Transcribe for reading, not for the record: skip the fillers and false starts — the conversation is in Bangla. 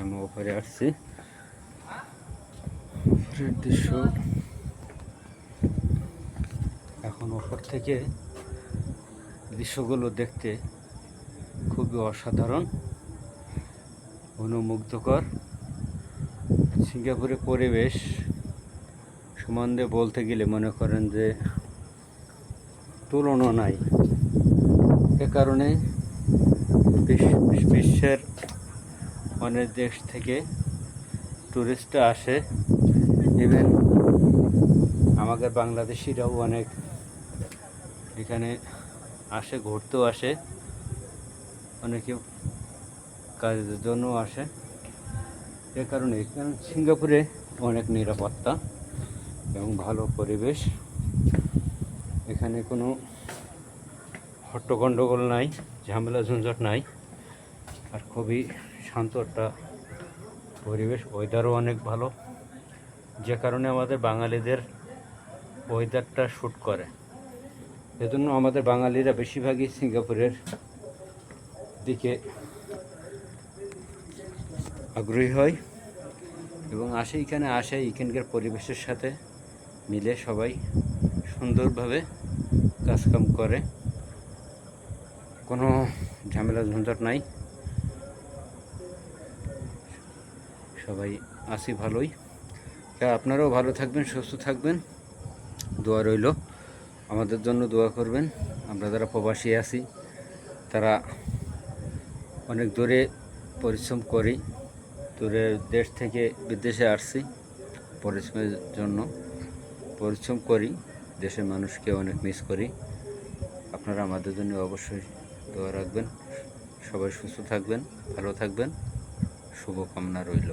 আমি ওপরে আসছি, উপরের দৃশ্য এখন ওপর থেকে দৃশ্যগুলো দেখতে খুবই অসাধারণ, মনোমুগ্ধকর। সিঙ্গাপুরের পরিবেশ সম্বন্ধে বলতে গেলে মনে করেন যে তুলনা নাই। এ কারণে বিশ্বের অনেক দেশ থেকে টুরিস্টরা আসে, ইভেন আমাদের বাংলাদেশিরাও অনেক এখানে আসে, ঘুরতেও আসে, অনেকে কাজের জন্য আসে। এ কারণে এখানে সিঙ্গাপুরে অনেক নিরাপত্তা এবং ভালো পরিবেশ। এখানে কোনো হট্টগণ্ডগোল নাই, ঝামেলা ঝঞ্ঝট নাই, আর খুবই শান্ত একটা পরিবেশ। ওয়েদারও অনেক ভালো, যে কারণে আমাদের বাঙালিদের ওয়েদারটা শ্যুট করে। এজন্য আমাদের বাঙালিরা বেশিরভাগই সিঙ্গাপুরের দিকে আগ্রহী হয় এবং এখানে আসে এখানকার পরিবেশের সাথে মিলে সবাই সুন্দরভাবে কাজকাম করে, কোনো ঝামেলা ঝঞ্ঝট নাই, সবাই আসি ভালোই। আপনারাও ভালো থাকবেন, সুস্থ থাকবেন, দোয়া রইল। আমাদের জন্য দোয়া করবেন। আমরা যারা প্রবাসী আছি তারা অনেক দূরে পরিশ্রম করি, দূরের দেশ থেকে বিদেশে আসছি পরিশ্রমের জন্য, পরিশ্রম করি, দেশের মানুষকে অনেক মিস করি। আপনারা আমাদের জন্য অবশ্যই দোয়া রাখবেন। সবাই সুস্থ থাকবেন, ভালো থাকবেন, শুভকামনা রইল।